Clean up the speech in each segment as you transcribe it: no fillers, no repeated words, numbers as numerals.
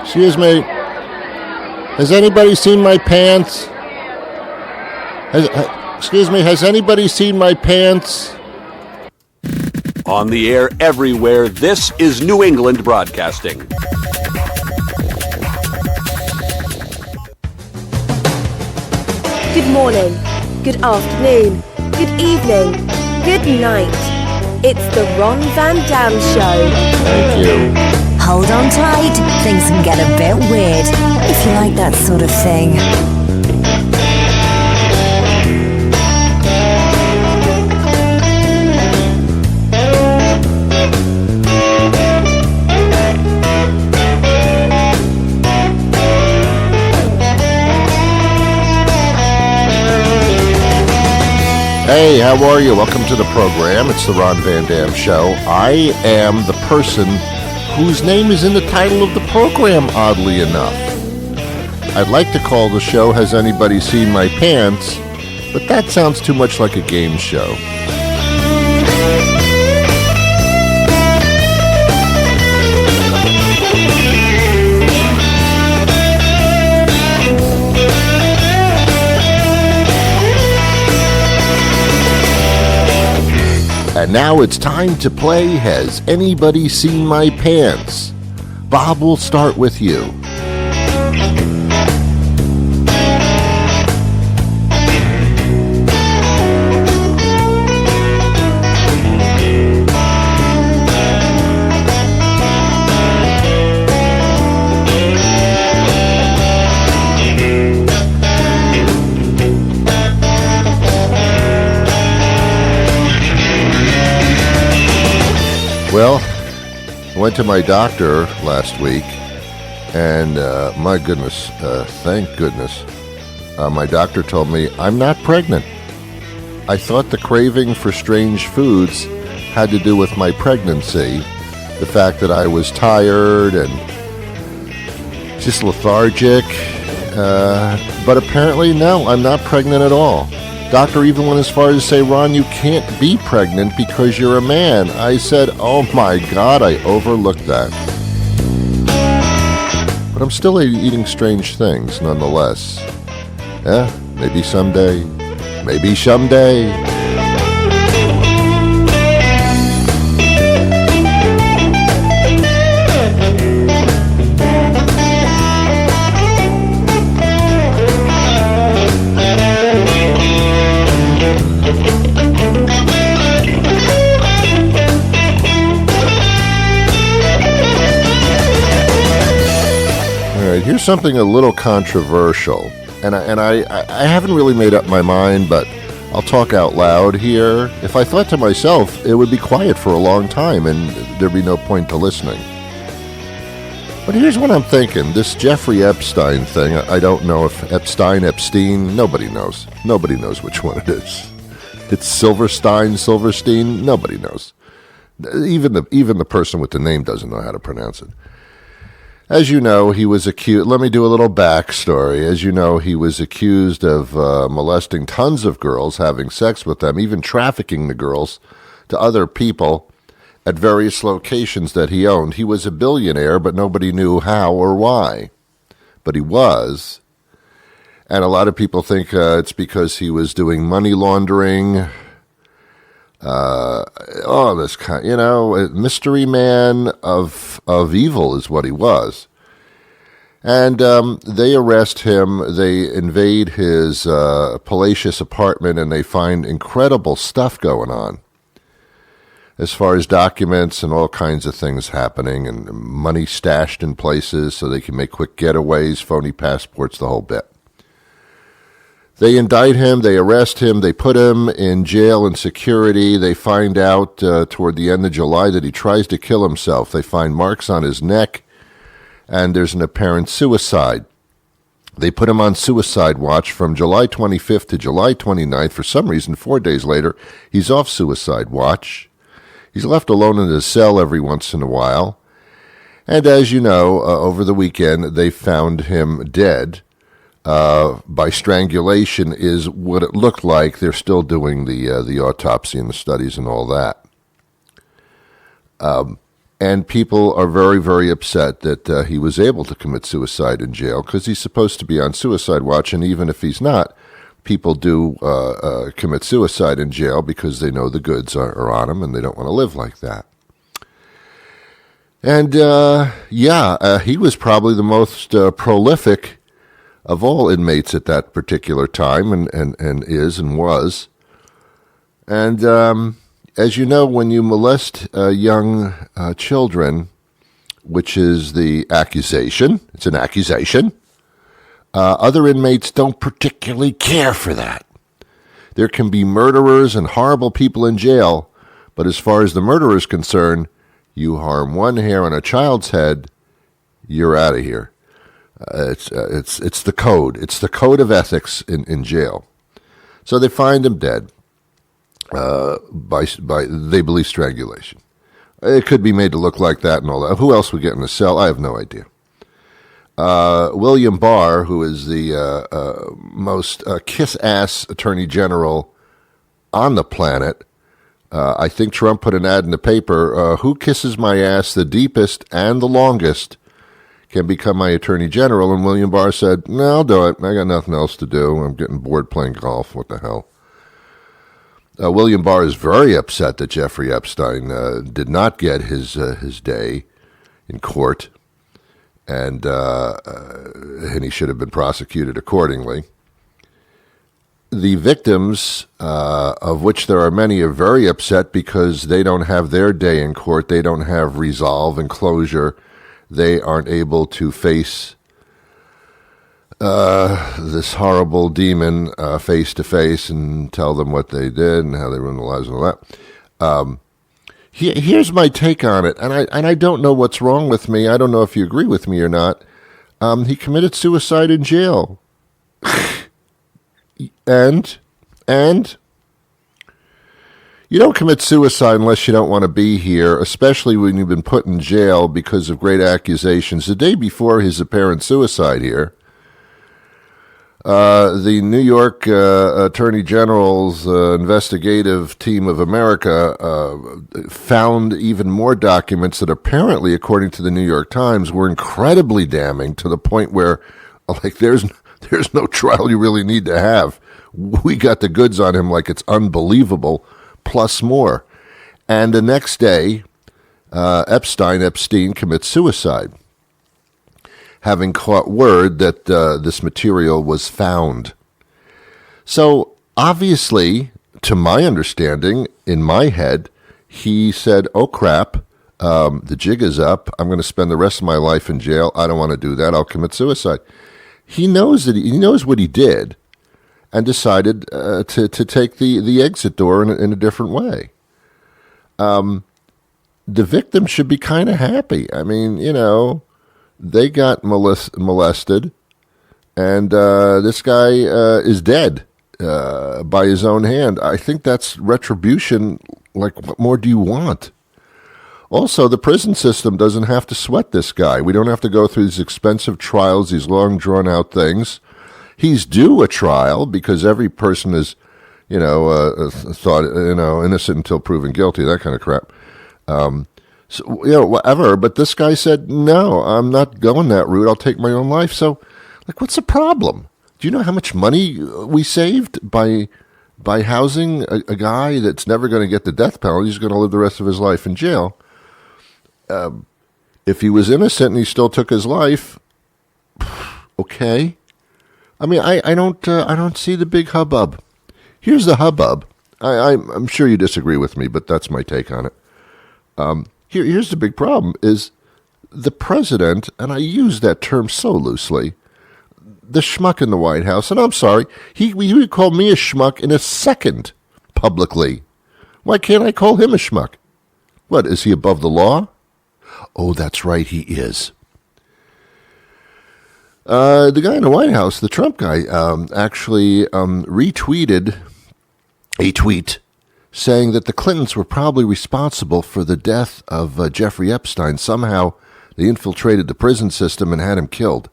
Excuse me. Has anybody seen my pants? Excuse me, has anybody seen my pants? On the air everywhere, this is New England Broadcasting. Good morning, good afternoon, good evening, good night. It's the Ron Van Dam Show. Thank you. Hold on tight, things can get a bit weird, if you like that sort of thing. Hey, how are you? Welcome to the program. It's the Ron Van Dam Show. I am the person whose name is in the title of the program, oddly enough. I'd like to call the show Has Anybody Seen My Pants? But that sounds too much like a game show. And now it's time to play Has Anybody Seen My Pants? Bob, we'll start with you. Well, I went to my doctor last week, and my goodness, thank goodness, my doctor told me I'm not pregnant. I thought the craving for strange foods had to do with my pregnancy, the fact that I was tired and just lethargic, but apparently no, I'm not pregnant at all. Doctor even went as far as to say, Ron, you can't be pregnant because you're a man. I said, oh my God, I overlooked that. But I'm still eating strange things nonetheless. Yeah, maybe someday. Maybe someday. Here's something a little controversial, and I haven't really made up my mind, but I'll talk out loud here. If I thought to myself, it would be quiet for a long time, and there'd be no point to listening. But here's what I'm thinking. This Jeffrey Epstein thing, I don't know if Epstein, nobody knows. Nobody knows which one it is. It's Silverstein, nobody knows. Even the person with the name doesn't know how to pronounce it. As you know, he was accused. Let me do a little backstory. As you know, he was accused of molesting tons of girls, having sex with them, even trafficking the girls to other people at various locations that he owned. He was a billionaire, but nobody knew how or why. But he was. And a lot of people think it's because he was doing money laundering. This kind, mystery man of evil is what he was. And they arrest him. They invade his palatial apartment, and they find incredible stuff going on, as far as documents and all kinds of things happening, and money stashed in places so they can make quick getaways, phony passports, the whole bit. They indict him, they arrest him, they put him in jail and security. They find out toward the end of July that he tries to kill himself. They find marks on his neck, and there's an apparent suicide. They put him on suicide watch from July 25th to July 29th. For some reason, 4 days later, he's off suicide watch. He's left alone in his cell every once in a while. And as you know, over the weekend, they found him dead. By strangulation is what it looked like. They're still doing the autopsy and the studies and all that. And people are very, very upset that he was able to commit suicide in jail because he's supposed to be on suicide watch. And even if he's not, people do commit suicide in jail because they know the goods are on him and they don't want to live like that. And, he was probably the most prolific of all inmates at that particular time and is and was. And as you know, when you molest young children, which is the accusation, it's an accusation, other inmates don't particularly care for that. There can be murderers and horrible people in jail, but as far as the murderer is concerned, you harm one hair on a child's head, you're out of here. It's the code. It's the code of ethics in jail. So they find him dead by they believe strangulation. It could be made to look like that and all that. Who else would get in the cell? I have no idea. William Barr, who is the most kiss-ass attorney general on the planet, I think Trump put an ad in the paper, who kisses my ass the deepest and the longest can become my attorney general. And William Barr said, no, I'll do it. I got nothing else to do. I'm getting bored playing golf. What the hell? William Barr is very upset that Jeffrey Epstein did not get his day in court, and he should have been prosecuted accordingly. The victims, of which there are many, are very upset because they don't have their day in court. They don't have resolve and closure. They aren't able to face this horrible demon face to face and tell them what they did and how they ruined their lives and all that. Here's my take on it, and I don't know what's wrong with me. I don't know if you agree with me or not. He committed suicide in jail. And you don't commit suicide unless you don't want to be here, especially when you've been put in jail because of great accusations. The day before his apparent suicide here, the New York Attorney General's investigative team of America found even more documents that apparently, according to the New York Times, were incredibly damning to the point where, like, there's no trial you really need to have. We got the goods on him like it's unbelievable, plus more. And the next day, Epstein commits suicide, having caught word that this material was found. So, obviously, to my understanding, in my head, he said, oh, crap, the jig is up. I'm going to spend the rest of my life in jail. I don't want to do that. I'll commit suicide. He knows that he knows what he did and decided to take the exit door in a different way. The victim should be kind of happy. I mean, you know, they got molested, and this guy is dead by his own hand. I think that's retribution. Like, what more do you want? Also, the prison system doesn't have to sweat this guy. We don't have to go through these expensive trials, these long, drawn-out things. He's due a trial because every person is, thought, innocent until proven guilty, that kind of crap. So, whatever. But this guy said, no, I'm not going that route. I'll take my own life. So, like, what's the problem? Do you know how much money we saved by housing a guy that's never going to get the death penalty? He's going to live the rest of his life in jail. If he was innocent and he still took his life, okay. I mean, I don't see the big hubbub. Here's the hubbub. I'm sure you disagree with me, but that's my take on it. Here's the big problem: is the president, and I use that term so loosely, the schmuck in the White House. And I'm sorry, he would call me a schmuck in a second publicly. Why can't I call him a schmuck? What, is he above the law? Oh, that's right, he is. The guy in the White House, the Trump guy, actually retweeted a tweet saying that the Clintons were probably responsible for the death of Jeffrey Epstein. Somehow they infiltrated the prison system and had him killed.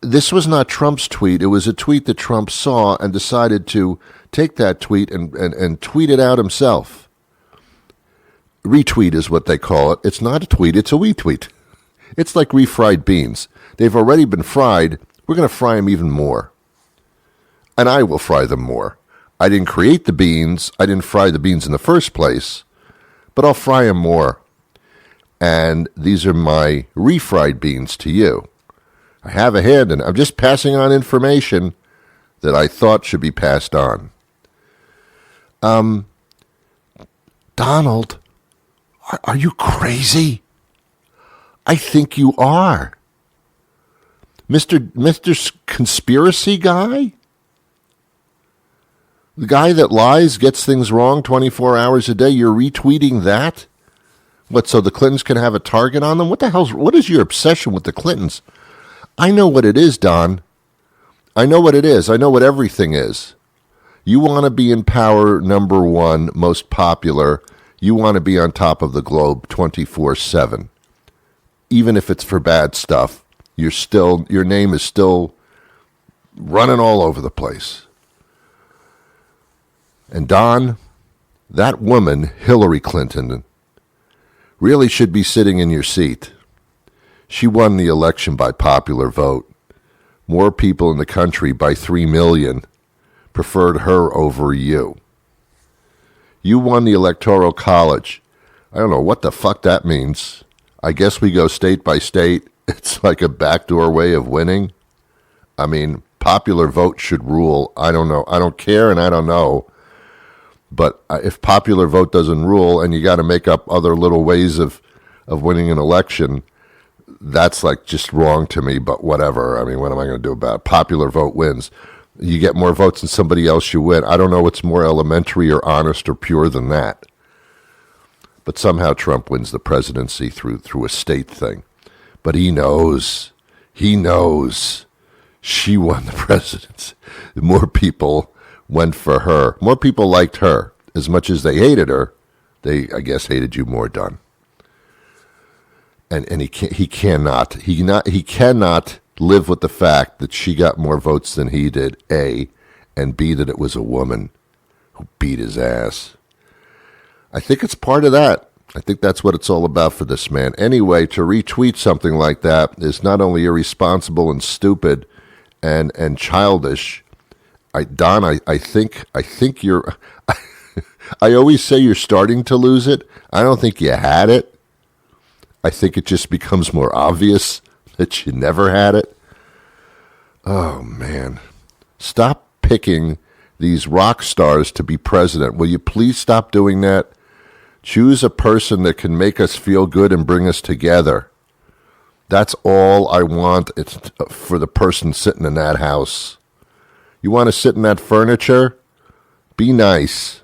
This was not Trump's tweet. It was a tweet that Trump saw and decided to take that tweet and tweet it out himself. retweet is what they call it. It's not a tweet, it's a retweet. It's like refried beans. They've already been fried. We're going to fry them even more. And I will fry them more. I didn't create the beans. I didn't fry the beans in the first place. But I'll fry them more. And these are my refried beans to you. I have a hand in it. I'm just passing on information that I thought should be passed on. Donald, are you crazy? I think you are. Mr. Conspiracy guy? The guy that lies, gets things wrong 24 hours a day, you're retweeting that? What, so the Clintons can have a target on them? What is your obsession with the Clintons? I know what it is, Don. I know what it is. I know what everything is. You want to be in power, number one, most popular. You want to be on top of the globe 24/7. Even if it's for bad stuff, your name is still running all over the place. And Don, that woman, Hillary Clinton, really should be sitting in your seat. She won the election by popular vote. More people in the country, by 3 million, preferred her over you. You won the Electoral College. I don't know what the fuck that means. I guess we go state by state. It's like a backdoor way of winning. I mean, popular vote should rule. I don't know. I don't care and I don't know. But if popular vote doesn't rule and you got to make up other little ways of winning an election, that's like just wrong to me, but whatever. I mean, what am I going to do about it? Popular vote wins. You get more votes than somebody else, you win. I don't know what's more elementary or honest or pure than that. But somehow Trump wins the presidency through a state thing. But he knows she won the presidency. More people went for her. More people liked her. As much as they hated her, they, I guess, hated you more, Don. And he cannot live with the fact that she got more votes than he did, A, and B, that it was a woman who beat his ass. I think it's part of that. I think that's what it's all about for this man. Anyway, to retweet something like that is not only irresponsible and stupid and childish. Don, I think you're... I always say you're starting to lose it. I don't think you had it. I think it just becomes more obvious that you never had it. Oh, man. Stop picking these rock stars to be president. Will you please stop doing that? Choose a person that can make us feel good and bring us together. That's all I want. It's for the person sitting in that house. You want to sit in that furniture? Be nice.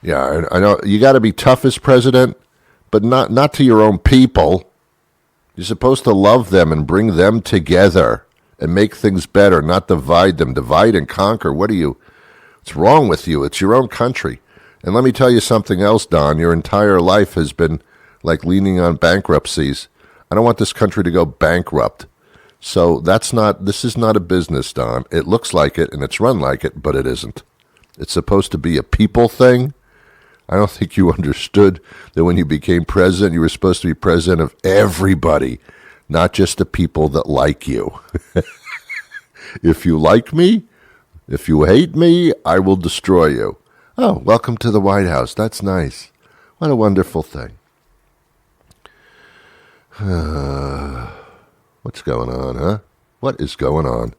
Yeah, I know you got to be tough as president, but not to your own people. You're supposed to love them and bring them together and make things better, not divide them. Divide and conquer. What's wrong with you? It's your own country. And let me tell you something else, Don. Your entire life has been like leaning on bankruptcies. I don't want this country to go bankrupt. So this is not a business, Don. It looks like it and it's run like it, but it isn't. It's supposed to be a people thing. I don't think you understood that when you became president, you were supposed to be president of everybody, not just the people that like you. If you like me, if you hate me, I will destroy you. Oh, welcome to the White House. That's nice. What a wonderful thing. What's going on, huh? What is going on?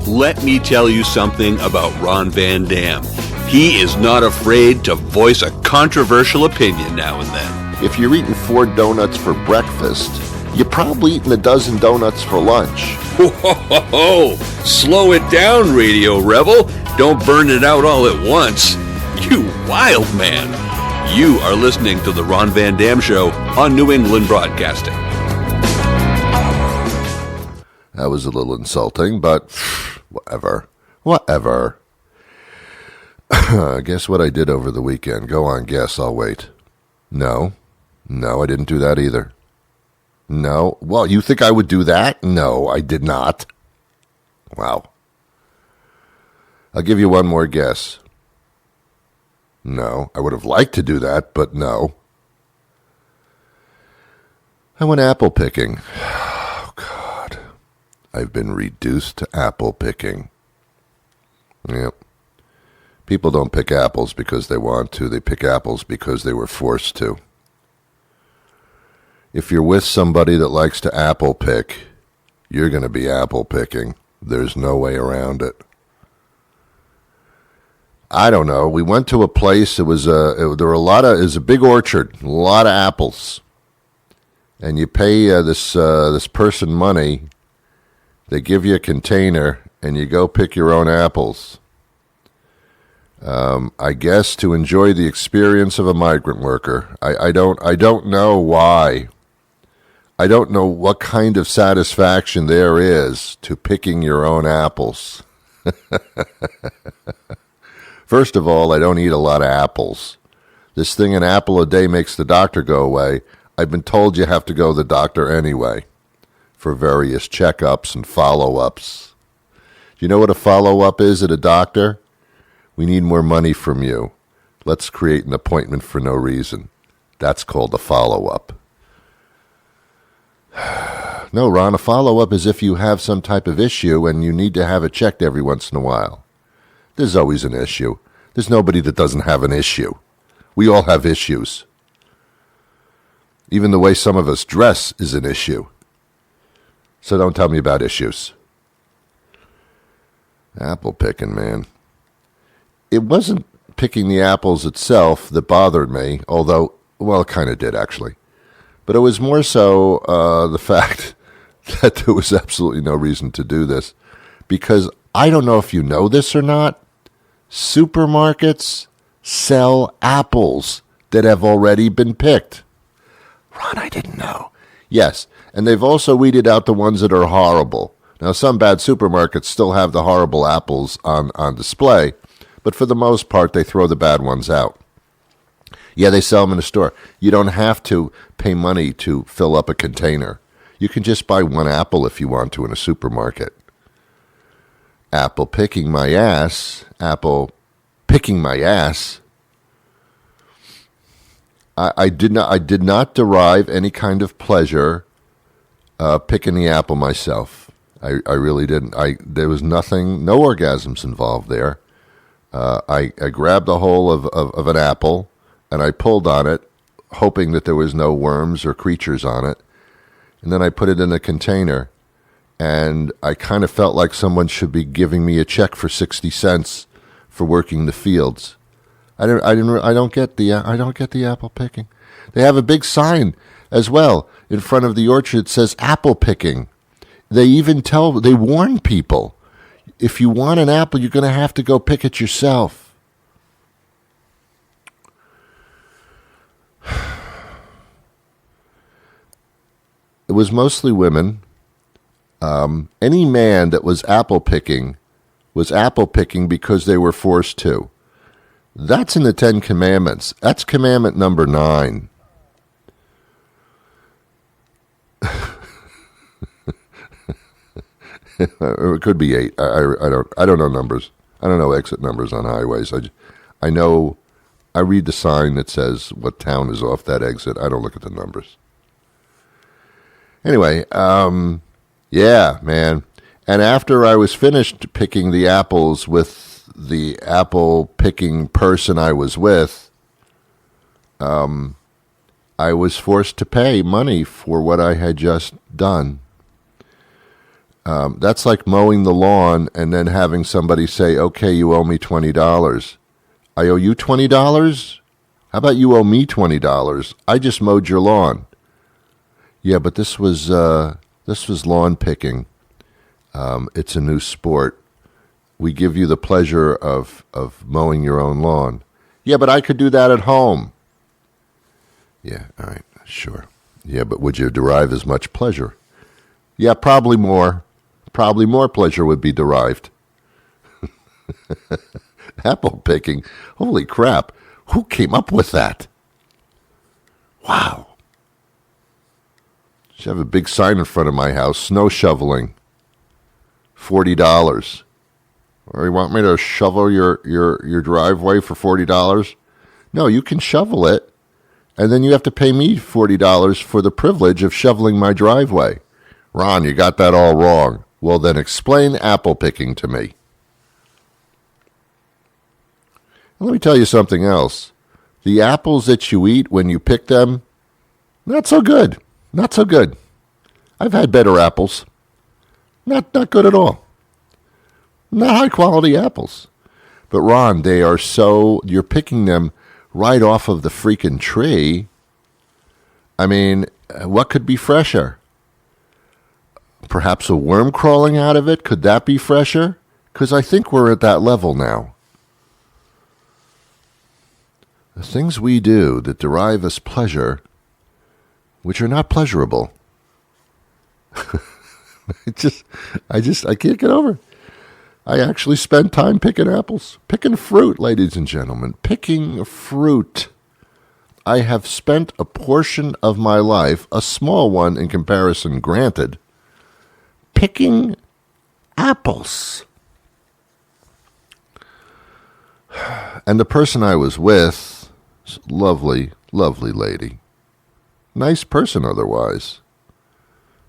Let me tell you something about Ron Van Dam. He is not afraid to voice a controversial opinion now and then. If you're eating 4 donuts for breakfast, you're probably eating a dozen donuts for lunch. Whoa, slow it down, Radio Rebel. Don't burn it out all at once. You wild man. You are listening to The Ron Van Dam Show on New England Broadcasting. That was a little insulting, but whatever. Guess what I did over the weekend? Go on, guess. I'll wait. No, I didn't do that either. No. Well, you think I would do that? No, I did not. Wow. I'll give you one more guess. No. I would have liked to do that, but no. I went apple picking. Oh, God. I've been reduced to apple picking. Yep. People don't pick apples because they want to. They pick apples because they were forced to. If you're with somebody that likes to apple pick, you're going to be apple picking. There's no way around it. I don't know. We went to a place. There was a big orchard, a lot of apples, and you pay this person money. They give you a container, and you go pick your own apples. I guess to enjoy the experience of a migrant worker. I don't know why. I don't know what kind of satisfaction there is to picking your own apples. First of all, I don't eat a lot of apples. This thing, an apple a day makes the doctor go away. I've been told you have to go to the doctor anyway for various checkups and follow-ups. Do you know what a follow-up is at a doctor? We need more money from you. Let's create an appointment for no reason. That's called a follow-up. No, Ron, a follow-up is if you have some type of issue and you need to have it checked every once in a while. There's always an issue. There's nobody that doesn't have an issue. We all have issues. Even the way some of us dress is an issue. So don't tell me about issues. Apple picking, man. It wasn't picking the apples itself that bothered me, although, well, it kind of did, actually. But it was more so the fact that there was absolutely no reason to do this. Because I don't know if you know this or not, supermarkets sell apples that have already been picked. Ron, I didn't know. Yes, and they've also weeded out the ones that are horrible. Now, some bad supermarkets still have the horrible apples on display, but for the most part, they throw the bad ones out. Yeah, they sell them in a store. You don't have to pay money to fill up a container. You can just buy one apple if you want to in a supermarket. Apple picking my ass. Apple picking my ass. I did not derive any kind of pleasure picking the apple myself. I really didn't. There was nothing, no orgasms involved there. I grabbed a whole of an apple and I pulled on it, hoping that there was no worms or creatures on it. And then I put it in a container, and I kind of felt like someone should be giving me a check for 60 cents for working the fields. I don't get the apple picking. They have a big sign as well in front of the orchard that says apple picking. They warn people, if you want an apple, you're going to have to go pick it yourself. It was mostly women. Any man that was apple picking because they were forced to. That's in the 10 Commandments. That's commandment number 9. It could be 8. I don't know numbers. I don't know exit numbers on highways. I know. I read the sign that says what town is off that exit. I don't look at the numbers. Anyway, yeah, man. And after I was finished picking the apples with the apple picking person I was with, I was forced to pay money for what I had just done. That's like mowing the lawn and then having somebody say, okay, you owe me $20. I owe you $20? How about you owe me $20? I just mowed your lawn. Yeah, but this was lawn picking. It's a new sport. We give you the pleasure of mowing your own lawn. Yeah, but I could do that at home. Yeah, all right, sure. Yeah, but would you derive as much pleasure? Yeah, probably more. Probably more pleasure would be derived. Apple picking. Holy crap. Who came up with that? Wow. Should have a big sign in front of my house. Snow shoveling. $40. Or you want me to shovel your driveway for $40? No, you can shovel it, and then you have to pay me $40 for the privilege of shoveling my driveway. Ron, you got that all wrong. Well, then explain apple picking to me. Let me tell you something else. The apples that you eat when you pick them, not so good. Not so good. I've had better apples. Not good at all. Not high quality apples. But Ron, they are so, you're picking them right off of the freaking tree. I mean, what could be fresher? Perhaps a worm crawling out of it? Could that be fresher? Because I think we're at that level now. The things we do that derive us pleasure, which are not pleasurable. I can't get over it. I actually spend time picking apples, picking fruit, ladies and gentlemen, picking fruit. I have spent a portion of my life, a small one in comparison, granted, picking apples. And the person I was with, lovely, lovely lady, nice person otherwise,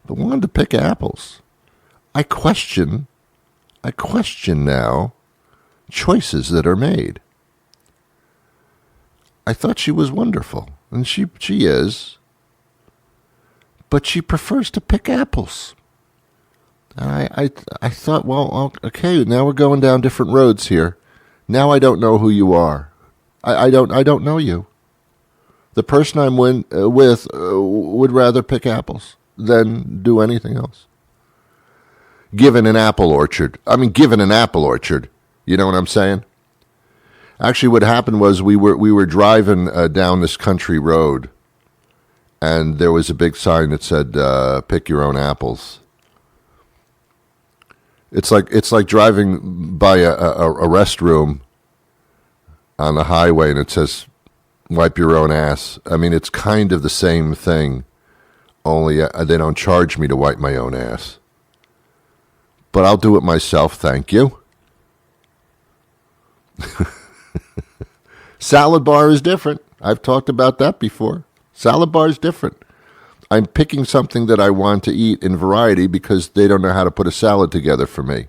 but wanted to pick apples. I question now choices that are made. I thought she was wonderful, and she is, but she prefers to pick apples. And I thought, well, okay, now we're going down different roads here. Now I don't know who you are. I don't know you. The person I'm with would rather pick apples than do anything else. Given an apple orchard. You know what I'm saying? Actually, what happened was we were driving down this country road, and there was a big sign that said, pick your own apples. It's like driving by a restroom on the highway, and it says, wipe your own ass. I mean, it's kind of the same thing, only they don't charge me to wipe my own ass. But I'll do it myself, thank you. Salad bar is different. I've talked about that before. Salad bar is different. I'm picking something that I want to eat in variety because they don't know how to put a salad together for me.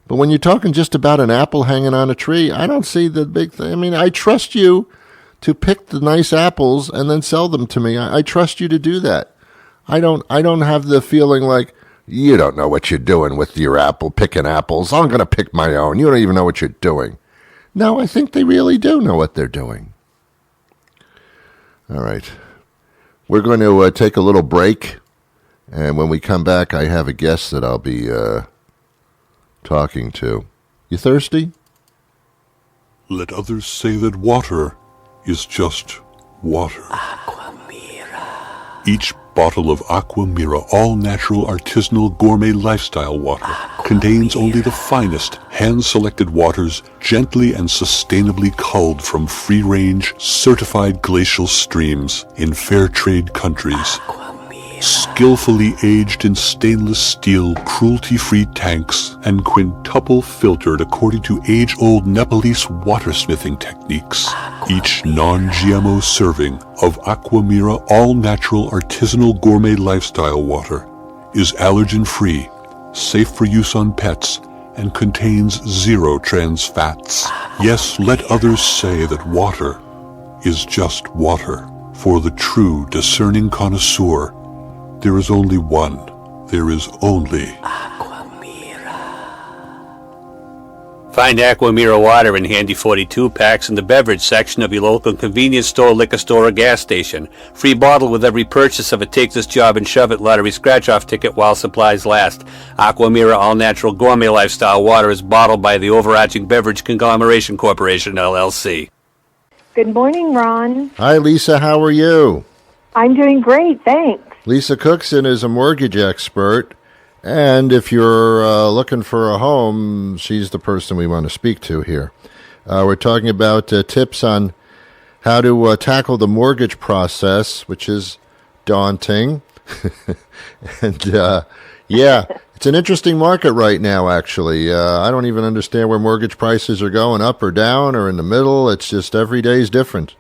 But when you're talking just about an apple hanging on a tree, I don't see the big thing. I mean, I trust you to pick the nice apples and then sell them to me. I trust you to do that. I don't have the feeling like, you don't know what you're doing with your picking apples. I'm going to pick my own. You don't even know what you're doing. No, I think they really do know what they're doing. All right. We're going to take a little break. And when we come back, I have a guest that I'll be talking to. You thirsty? Let others say that water is just water. Each bottle of Aqua Mira all-natural artisanal gourmet lifestyle water contains only the finest hand-selected waters gently and sustainably culled from free-range certified glacial streams in fair trade countries. Skillfully aged in stainless steel, cruelty-free tanks and quintuple filtered according to age-old Nepalese watersmithing techniques. Each non-GMO serving of Aqua Mira all-natural artisanal gourmet lifestyle water is allergen-free, safe for use on pets, and contains 0 trans fats. Yes, let others say that water is just water. For the true discerning connoisseur, there is only one. There is only Aqua Mira. Find Aqua Mira water in handy 42 packs in the beverage section of your local convenience store, liquor store, or gas station. Free bottle with every purchase of a Take This Job and Shove It lottery scratch-off ticket while supplies last. Aqua Mira all-natural gourmet lifestyle water is bottled by the Overarching Beverage Conglomeration Corporation, LLC. Good morning, Ron. Hi, Lisa. How are you? I'm doing great, thanks. Lisa Cookson is a mortgage expert, and if you're looking for a home, she's the person we want to speak to here. We're talking about tips on how to tackle the mortgage process, which is daunting. And, Yeah, it's an interesting market right now, actually. I don't even understand where mortgage prices are going, up or down or in the middle. It's just every day is different.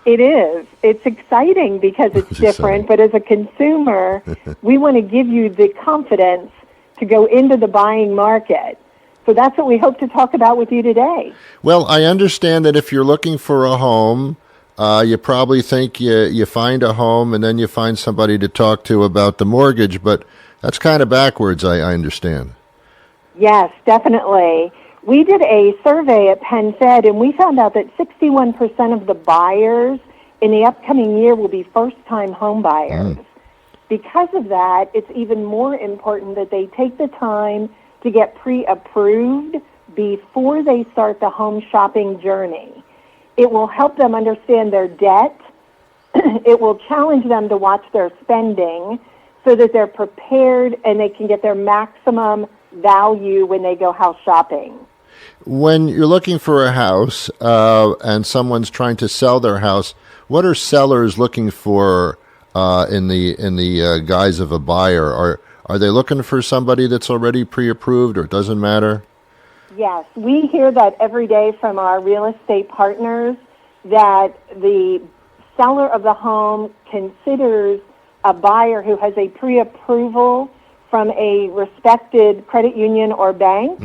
It is. It's exciting because it's different, but as a consumer, we want to give you the confidence to go into the buying market. So that's what we hope to talk about with you today. Well, I understand that if you're looking for a home, you probably think you find a home and then you find somebody to talk to about the mortgage, but that's kind of backwards, I understand. Yes, definitely. We did a survey at Penn Fed, and we found out that 61% of the buyers in the upcoming year will be first-time home buyers. Because of that, it's even more important that they take the time to get pre-approved before they start the home shopping journey. It will help them understand their debt. It will challenge them to watch their spending so that they're prepared and they can get their maximum value when they go house shopping. When you're looking for a house and someone's trying to sell their house, what are sellers looking for in the guise of a buyer? Are they looking for somebody that's already pre-approved, or it doesn't matter? Yes, we hear that every day from our real estate partners that the seller of the home considers a buyer who has a pre-approval from a respected credit union or bank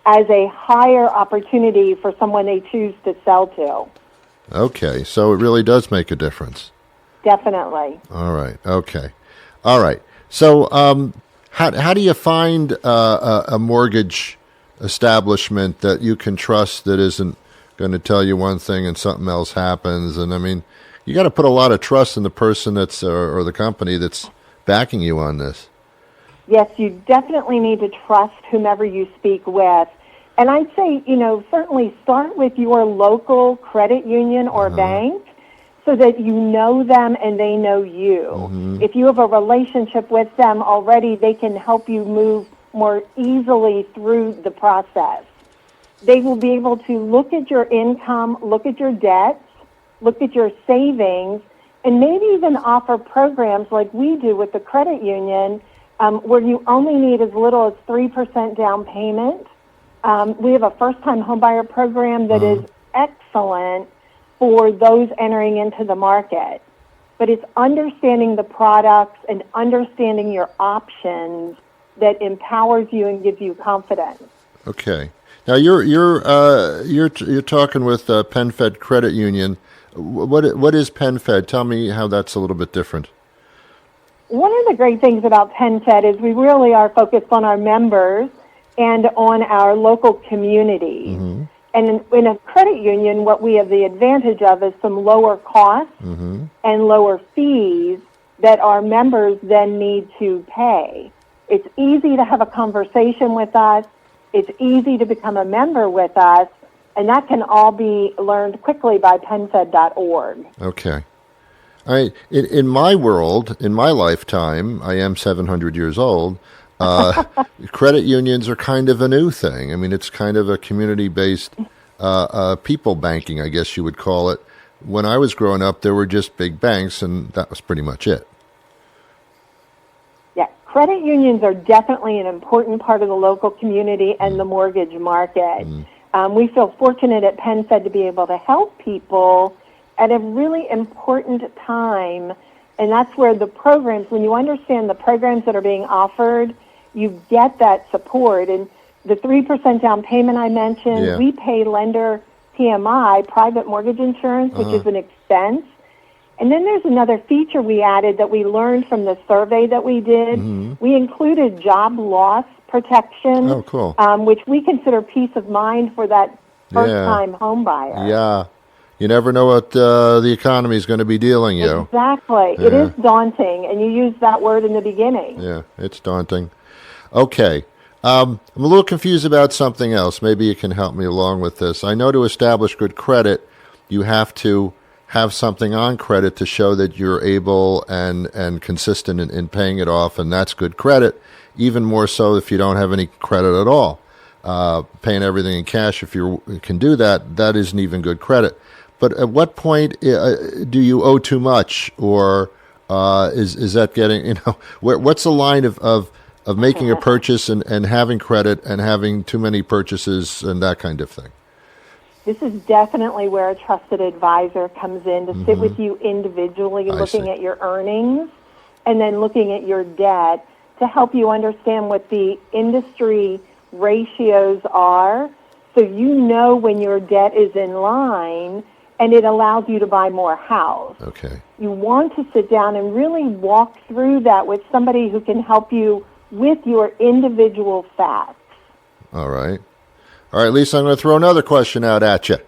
as a higher opportunity for someone they choose to sell to. Okay, so it really does make a difference. Definitely. All right, okay. All right, so how do you find a mortgage establishment that you can trust that isn't going to tell you one thing and something else happens? And I mean, you got to put a lot of trust in the person that's or the company that's backing you on this. Yes, you definitely need to trust whomever you speak with. And I'd say, certainly start with your local credit union or bank so that you know them and they know you. If you have a relationship with them already, they can help you move more easily through the process. They will be able to look at your income, look at your debts, look at your savings, and maybe even offer programs like we do with the credit union where you only need as little as 3% down payment. We have a first-time homebuyer program that is excellent for those entering into the market. But it's understanding the products and understanding your options that empowers you and gives you confidence. Okay. Now you're talking with Penn Fed Credit Union. What is Penn Fed? Tell me how that's a little bit different. One of the great things about Penn Fed is we really are focused on our members and on our local community. And in a credit union, what we have the advantage of is some lower costs and lower fees that our members then need to pay. It's easy to have a conversation with us. It's easy to become a member with us. And that can all be learned quickly by PennFed.org. Okay. In my world, in my lifetime, I am 700 years old, credit unions are kind of a new thing. I mean, it's kind of a community-based people banking, I guess you would call it. When I was growing up, there were just big banks, and that was pretty much it. Yeah, credit unions are definitely an important part of the local community and the mortgage market. We feel fortunate at PennFed to be able to help people at a really important time, and that's where the programs, when you understand the programs that are being offered, you get that support. And the 3% down payment I mentioned, we pay lender PMI, private mortgage insurance, which is an expense. And then there's another feature we added that we learned from the survey that we did. We included job loss protection, which we consider peace of mind for that first-time home buyer. Yeah. You never know what the economy is going to be dealing you. Exactly. It is daunting, and you used that word in the beginning. Yeah, it's daunting. Okay. I'm a little confused about something else. Maybe you can help me along with this. I know to establish good credit, you have to have something on credit to show that you're able and consistent in paying it off, and that's good credit, even more so if you don't have any credit at all. Paying everything in cash, if you can do that, that isn't even good credit. But at what point do you owe too much, or Is that getting, what's the line of making a purchase and having credit and having too many purchases and that kind of thing? This is definitely where a trusted advisor comes in to sit with you individually, looking at your earnings and then looking at your debt to help you understand what the industry ratios are, so you know when your debt is in line, and it allows you to buy more house. Okay. You want to sit down and really walk through that with somebody who can help you with your individual facts. All right, Lisa, I'm going to throw another question out at you.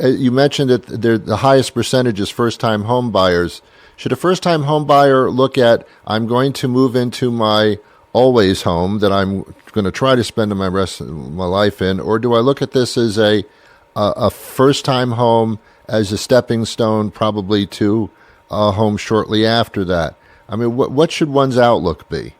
You mentioned that the highest percentage is first-time home buyers. Should a first-time home buyer look at, I'm going to move into my always home that I'm going to try to spend my rest of my life in, or do I look at this as a first-time home as a stepping stone probably to a home shortly after that? I mean, what should one's outlook be?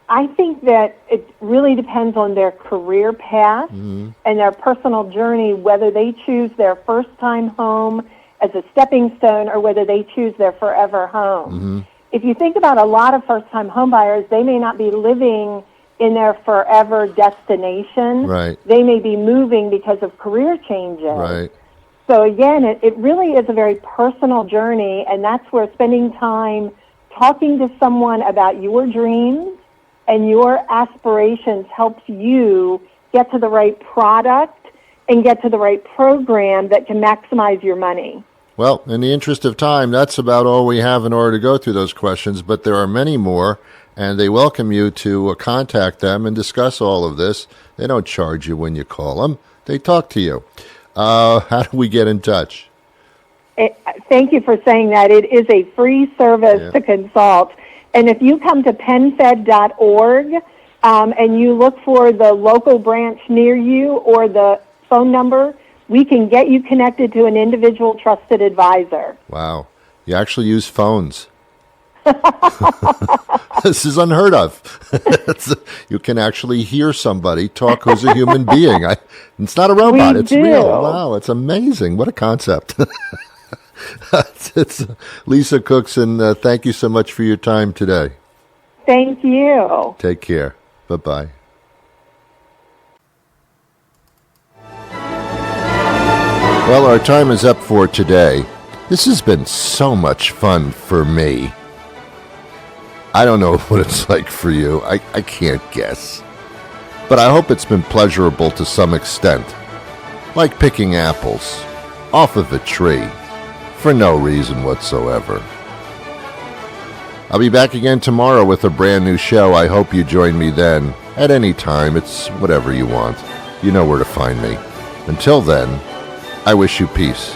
I think that it really depends on their career path and their personal journey, whether they choose their first-time home as a stepping stone or whether they choose their forever home. If you think about a lot of first-time homebuyers, they may not be living in their forever destination. Right. They may be moving because of career changes. Right. So again, it really is a very personal journey, and that's where spending time talking to someone about your dreams and your aspirations helps you get to the right product and get to the right program that can maximize your money. Well, in the interest of time, that's about all we have in order to go through those questions, but there are many more, and they welcome you to contact them and discuss all of this. They don't charge you when you call them. They talk to you. How do we get in touch? Thank you for saying that. It is a free service to consult. And if you come to penfed.org and you look for the local branch near you or the phone number, we can get you connected to an individual trusted advisor. Wow. You actually use phones. This is unheard of. You can actually hear somebody talk who's a human being. It's not a robot. It's real. Wow, it's amazing. What a concept. It's Lisa Cookson. Thank you so much for your time today. Thank you. Take care. Bye-bye. Well, our time is up for today. This has been so much fun for me. I don't know what it's like for you. I can't guess. But I hope it's been pleasurable to some extent. Like picking apples off of a tree for no reason whatsoever. I'll be back again tomorrow with a brand new show. I hope you join me then. At any time, it's whatever you want. You know where to find me. Until then, I wish you peace.